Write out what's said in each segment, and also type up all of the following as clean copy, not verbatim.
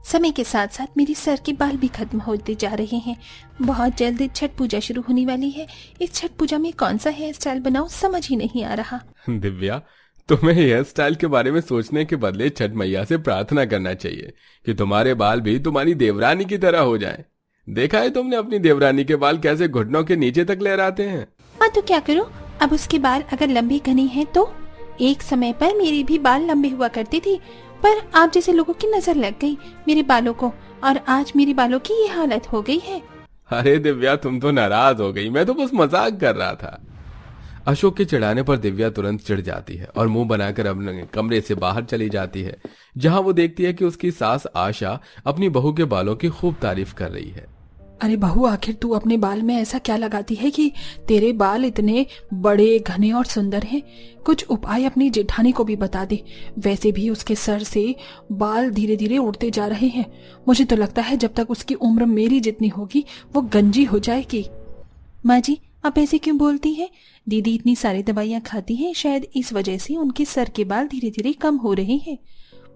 समय के साथ साथ मेरे सर के बाल भी खत्म होते जा रहे हैं। बहुत जल्द छठ पूजा शुरू होने वाली है। इस छठ पूजा में कौन सा हेयर स्टाइल बनाऊं समझ ही नहीं आ रहा। दिव्या, तुम्हें हेयर स्टाइल के बारे में सोचने के बदले छठ मैया से प्रार्थना करना चाहिए कि तुम्हारे बाल भी तुम्हारी देवरानी की तरह हो जाएं। देखा है तुमने अपनी देवरानी के बाल कैसे घुटनों के नीचे तक लहराते हैं। हाँ तो क्या करूं, अब उसके बाल अगर लंबे घने हैं तो। एक समय पर मेरे भी बाल लंबे हुआ करते थे, पर आप जैसे लोगों की नजर लग गई मेरे बालों को, और आज मेरे बालों की ये हालत हो गई है। अरे दिव्या, तुम तो नाराज हो गई, मैं तो बस मजाक कर रहा था। अशोक के चिढ़ाने पर दिव्या तुरंत चिढ़ जाती है और मुंह बनाकर अपने कमरे से बाहर चली जाती है, जहां वो देखती है कि उसकी सास आशा अपनी बहू के बालों की खूब तारीफ कर रही है। अरे बहू, आखिर तू अपने बाल में ऐसा क्या लगाती है कि तेरे बाल इतने बड़े घने और सुंदर हैं? कुछ उपाय अपनी जेठानी को भी बता दे। वैसे भी उसके सर से बाल धीरे धीरे उड़ते जा रहे हैं। मुझे तो लगता है जब तक उसकी उम्र मेरी जितनी होगी वो गंजी हो जाएगी। माँ जी, आप ऐसे क्यों बोलती हैं? दीदी इतनी सारी दवाइयाँ खाती हैं, शायद इस वजह से उनके सर के बाल धीरे धीरे कम हो रहे हैं।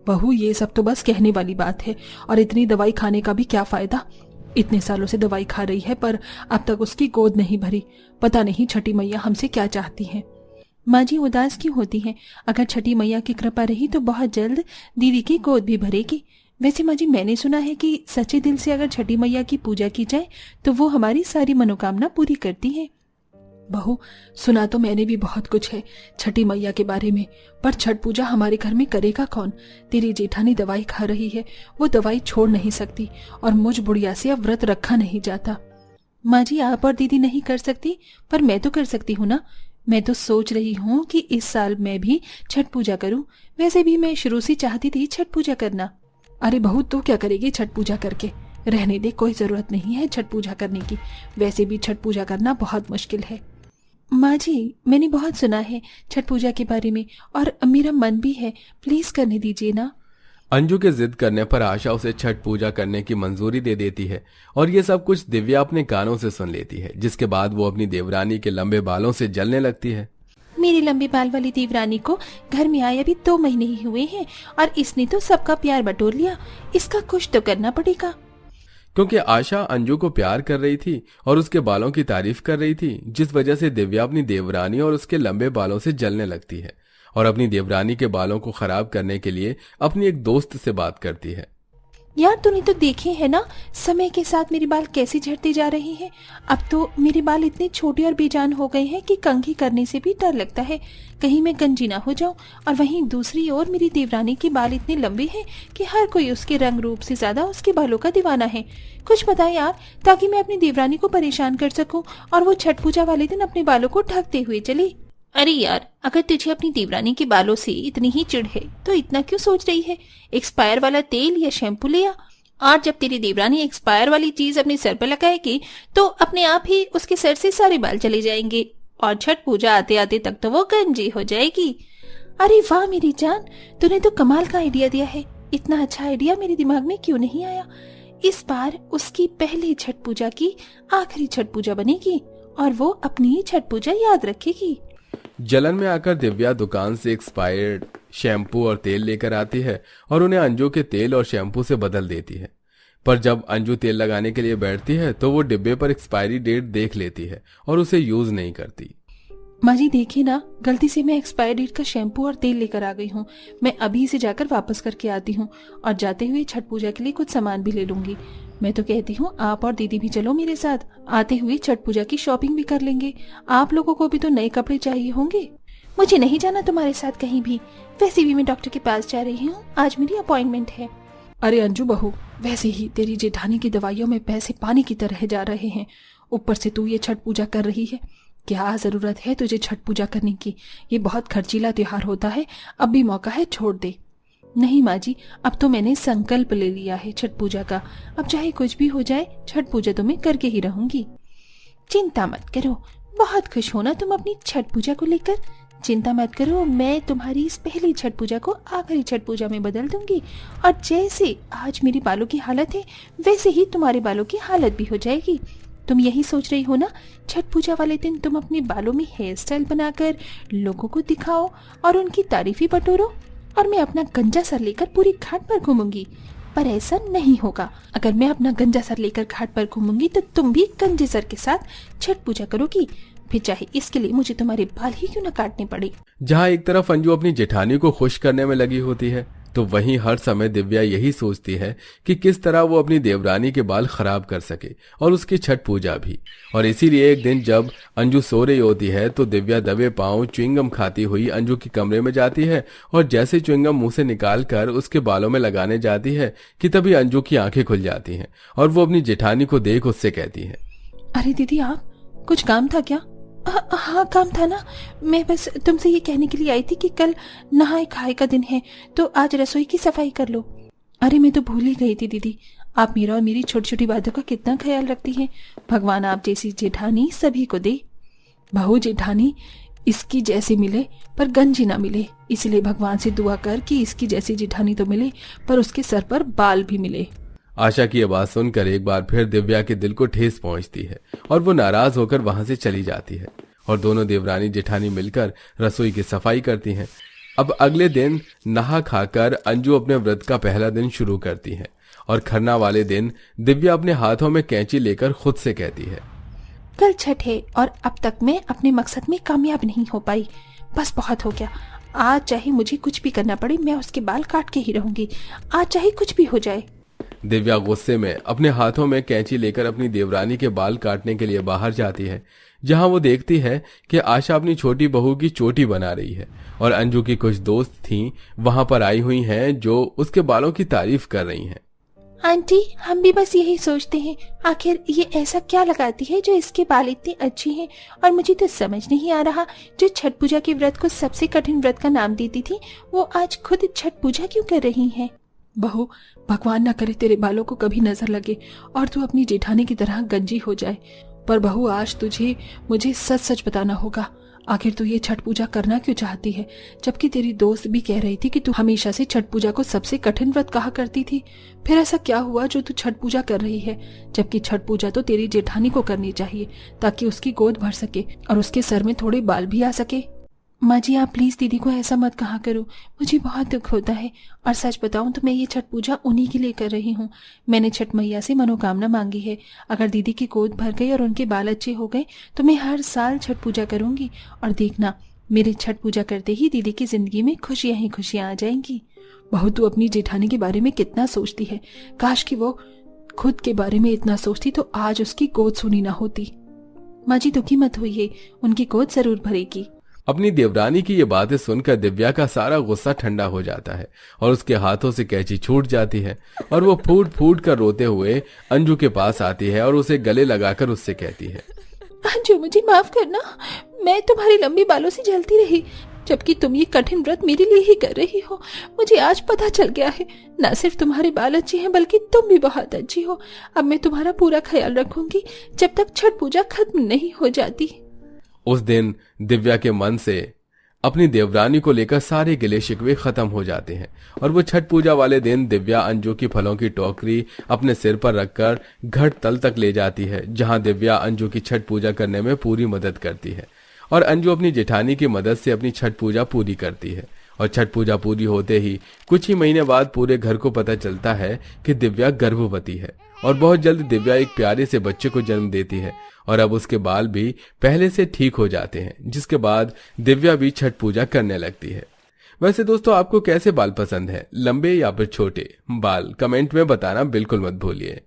बहू, ये सब तो बस कहने वाली बात है, और इतनी दवाई खाने का भी क्या फायदा। इतने सालों से दवाई खा रही है पर अब तक उसकी गोद नहीं भरी। पता नहीं छठी मैया हमसे क्या चाहती हैं। माँ जी, उदास क्यों होती हैं? अगर छठी मैया की कृपा रही तो बहुत जल्द दीदी की गोद भी भरेगी। वैसे माँ जी, मैंने सुना है कि सच्चे दिल से अगर छठी मैया की पूजा की जाए तो वो हमारी सारी मनोकामना पूरी करती है। बहू, सुना तो मैंने भी बहुत कुछ है छठी मैया के बारे में, पर छठ पूजा हमारे घर में करेगा कौन? तेरी जेठानी दवाई खा रही है, वो दवाई छोड़ नहीं सकती, और मुझ बुढ़िया से अब व्रत रखा नहीं जाता। माँ जी, आप और दीदी नहीं कर सकती, पर मैं तो कर सकती हूँ ना। मैं तो सोच रही हूँ कि इस साल मैं भी छठ पूजा करूँ। वैसे भी मैं शुरू से चाहती थी छठ पूजा करना। अरे बहू, तू क्या करेगी छठ पूजा करके? रहने दे, कोई जरूरत नहीं है छठ पूजा करने की। वैसे भी छठ पूजा करना बहुत मुश्किल है। माँ जी, मैंने बहुत सुना है छठ पूजा के बारे में, और मेरा मन भी है, प्लीज करने दीजिए ना। अंजू के जिद करने पर आशा उसे छठ पूजा करने की मंजूरी दे देती है, और ये सब कुछ दिव्या अपने कानों से सुन लेती है, जिसके बाद वो अपनी देवरानी के लंबे बालों से जलने लगती है। मेरे लंबे बाल वाली देवरानी को घर में आए अभी 2 महीने ही हुए हैं, और इसने तो सबका प्यार बटोर लिया। इसका कुछ तो करना पड़ेगा। क्योंकि आशा अंजू को प्यार कर रही थी और उसके बालों की तारीफ कर रही थी, जिस वजह से दिव्या अपनी देवरानी और उसके लंबे बालों से जलने लगती है, और अपनी देवरानी के बालों को खराब करने के लिए अपनी एक दोस्त से बात करती है। यार, तूने तो देखे है ना समय के साथ मेरे बाल कैसे झड़ते जा रहे हैं। अब तो मेरे बाल इतने छोटे और बेजान हो गए हैं कि कंघी करने से भी डर लगता है, कहीं मैं गंजी ना हो जाऊं। और वहीं दूसरी ओर मेरी देवरानी के बाल इतने लंबे हैं कि हर कोई उसके रंग रूप से ज्यादा उसके बालों का दीवाना है। कुछ बताए यार, ताकि मैं अपनी देवरानी को परेशान कर सकूं और वो छठ पूजा वाले दिन अपने बालों को ढकते हुए चली। अरे यार, अगर तुझे अपनी देवरानी के बालों से इतनी ही चिढ़ है तो इतना क्यों सोच रही है? एक्सपायर वाला तेल या शैम्पू ले आ, और जब तेरी देवरानी एक्सपायर वाली चीज अपने सर पर लगाएगी तो अपने आप ही उसके सर से सारे बाल चले जाएंगे, और छठ पूजा आते आते तक तो वो गंजी हो जाएगी। अरे वाह मेरी जान, तूने तो कमाल का आइडिया दिया है। इतना अच्छा आइडिया मेरे दिमाग में क्यों नहीं आया? इस बार उसकी पहली छठ पूजा की आखिरी छठ पूजा बनेगी, और वो अपनी छठ पूजा याद रखेगी। जलन में आकर दिव्या दुकान से एक्सपायर्ड शैम्पू और तेल लेकर आती है और उन्हें अंजू के तेल और शैम्पू से बदल देती है। पर जब अंजू तेल लगाने के लिए बैठती है तो वो डिब्बे पर एक्सपायरी डेट देख लेती है और उसे यूज नहीं करती। माँ जी देखिए ना, गलती से मैं एक्सपायर डेट का शैम्पू और तेल लेकर आ गई हूँ। मैं अभी इसे जाकर वापस करके आती हूँ, और जाते हुए छठ पूजा के लिए कुछ सामान भी ले लूंगी। मैं तो कहती हूँ आप और दीदी भी चलो मेरे साथ, आते हुए छठ पूजा की शॉपिंग भी कर लेंगे। आप लोगों को भी तो नए कपड़े चाहिए होंगे। मुझे नहीं जाना तुम्हारे साथ कहीं भी, वैसे भी मैं डॉक्टर के पास जा रही हूँ, आज मेरी अपॉइंटमेंट है। अरे अंजू बहू, वैसे ही तेरी जेठानी की दवाइयों में पैसे पानी की तरह जा रहे हैं, ऊपर से तू ये छठ पूजा कर रही है। क्या जरूरत है तुझे छठ पूजा करने की? ये बहुत खर्चीला त्योहार होता है, अब भी मौका है, छोड़ दे। नहीं माँ जी, अब तो मैंने संकल्प ले लिया है छठ पूजा का। अब चाहे कुछ भी हो जाए, छठ पूजा तो मैं करके ही रहूंगी। चिंता मत करो, बहुत खुश हो ना तुम अपनी छठ पूजा को लेकर। चिंता मत करो, मैं तुम्हारी इस पहली छठ पूजा को आखिरी छठ पूजा में बदल दूंगी, और जैसे आज मेरी बालों की हालत है वैसे ही तुम्हारे बालों की हालत भी हो जाएगी। तुम यही सोच रही हो ना, छठ पूजा वाले दिन तुम अपने बालों में हेयर स्टाइल बनाकर लोगों को दिखाओ और उनकी तारीफी बटोरो, और मैं अपना गंजा सर लेकर पूरी घाट पर घूमूंगी। पर ऐसा नहीं होगा। अगर मैं अपना गंजा सर लेकर घाट पर घूमूंगी तो तुम भी गंजे सर के साथ छठ पूजा करोगी, फिर चाहे इसके लिए मुझे तुम्हारे बाल ही क्यों न काटने पड़े। जहाँ एक तरफ अंजू अपनी जेठानी को खुश करने में लगी होती है, तो वहीं हर समय दिव्या यही सोचती है कि किस तरह वो अपनी देवरानी के बाल खराब कर सके और उसकी छठ पूजा भी। और इसीलिए एक दिन जब अंजू सो रही होती है तो दिव्या दबे पांव च्युइंगम खाती हुई अंजू के कमरे में जाती है और जैसे च्युइंगम मुंह से निकाल कर उसके बालों में लगाने जाती है कि तभी अंजू की आंखें खुल जाती हैं और वो अपनी जेठानी को देख उससे कहती है, अरे दीदी, आप कुछ काम था क्या? हाँ काम था ना, मैं बस तुमसे ये कहने के लिए आई थी कि कल नहाए खाए का दिन है तो आज रसोई की सफाई कर लो। अरे मैं तो भूल ही गई थी दीदी, आप मेरा और मेरी छोटी छोटी बातों का कितना ख्याल रखती हैं। भगवान आप जैसी जेठानी सभी को दे। बहू जेठानी इसकी जैसी मिले पर गंजी ना मिले, इसलिए भगवान से दुआ कर कि इसकी जैसी जेठानी तो मिले पर उसके सर पर बाल भी मिले। आशा की यह बात सुनकर एक बार फिर दिव्या के दिल को ठेस पहुंचती है और वो नाराज होकर वहां से चली जाती है और दोनों देवरानी जेठानी मिलकर रसोई की सफाई करती हैं। अब अगले दिन नहा खाकर अंजू अपने व्रत का पहला दिन शुरू करती है और खरना वाले दिन दिव्या अपने हाथों में कैंची लेकर खुद से कहती है, कल छठ है और अब तक मैं अपने मकसद में कामयाब नहीं हो पाई, बस बहुत हो गया। आज चाहे मुझे कुछ भी करना पड़े मैं उसके बाल काट के ही रहूंगी, आज चाहे कुछ भी हो जाए। दिव्या गुस्से में अपने हाथों में कैंची लेकर अपनी देवरानी के बाल काटने के लिए बाहर जाती है, जहां वो देखती है कि आशा अपनी छोटी बहू की चोटी बना रही है और अंजू की कुछ दोस्त थीं वहां पर आई हुई हैं जो उसके बालों की तारीफ कर रही हैं। आंटी, हम भी बस यही सोचते हैं, आखिर ये ऐसा क्या लगाती है जो इसके बाल इतने अच्छे हैं, और मुझे तो समझ नहीं आ रहा, जो छठ पूजा के व्रत को सबसे कठिन व्रत का नाम देती थी वो आज खुद छठ पूजा क्यों कर रही है। बहू, भगवान न करे तेरे बालों को कभी नजर लगे और तू अपनी जेठानी की तरह गंजी हो जाए। पर बहू, आज तुझे मुझे सच सच बताना होगा, आखिर तू ये छठ पूजा करना क्यों चाहती है, जबकि तेरी दोस्त भी कह रही थी कि तू हमेशा से छठ पूजा को सबसे कठिन व्रत कहा करती थी। फिर ऐसा क्या हुआ जो तू छठ पूजा कर रही है, जबकि छठ पूजा तो तेरी जेठानी को करनी चाहिए ताकि उसकी गोद भर सके और उसके सर में थोड़े बाल भी आ सके। माँ जी, आप प्लीज दीदी को ऐसा मत कहा करो, मुझे बहुत दुख होता है, और सच बताऊं तो मैं ये छठ पूजा उन्हीं के लिए कर रही हूँ। मैंने छठ मैया से मनोकामना मांगी है, अगर दीदी की गोद भर गई और उनके बाल अच्छे हो गए तो मैं हर साल छठ पूजा करूंगी, और देखना मेरे छठ पूजा करते ही दीदी की जिंदगी में खुशियां ही खुशियां आ जाएंगी। बहू, तू अपनी जेठानी के बारे में कितना सोचती है, काश कि वो खुद के बारे में इतना सोचती तो आज उसकी गोद सुनी ना होती। माँ जी दुखी मत होइए, उनकी गोद जरूर भरेगी। अपनी देवरानी की ये बातें सुनकर दिव्या का सारा गुस्सा ठंडा हो जाता है और उसके हाथों से कैंची छूट जाती है और वो फूट फूट कर रोते हुए अंजू के पास आती है और उसे गले लगाकर उससे कहती है, अंजू मुझे माफ करना, मैं तुम्हारे लंबे बालों से जलती रही, जबकि तुम ये कठिन व्रत मेरे लिए ही कर रही हो। मुझे आज पता चल गया है, न सिर्फ तुम्हारे बाल अच्छे हैं बल्कि तुम भी बहुत अच्छी हो। अब मैं तुम्हारा पूरा ख्याल रखूंगी जब तक छठ पूजा खत्म नहीं हो जाती। उस दिन दिव्या के मन से अपनी देवरानी को लेकर सारे गिले शिकवे खत्म हो जाते हैं और वो छठ पूजा वाले दिन दिव्या अंजू की फलों की टोकरी अपने सिर पर रखकर घट तल तक ले जाती है, जहां दिव्या अंजू की छठ पूजा करने में पूरी मदद करती है और अंजू अपनी जेठानी की मदद से अपनी छठ पूजा पूरी करती है। और छठ पूजा पूरी होते ही कुछ ही महीने बाद पूरे घर को पता चलता है कि दिव्या गर्भवती है और बहुत जल्द दिव्या एक प्यारे से बच्चे को जन्म देती है और अब उसके बाल भी पहले से ठीक हो जाते हैं, जिसके बाद दिव्या भी छठ पूजा करने लगती है। वैसे दोस्तों, आपको कैसे बाल पसंद है, लंबे या फिर छोटे बाल? कमेंट में बताना बिल्कुल मत भूलिए।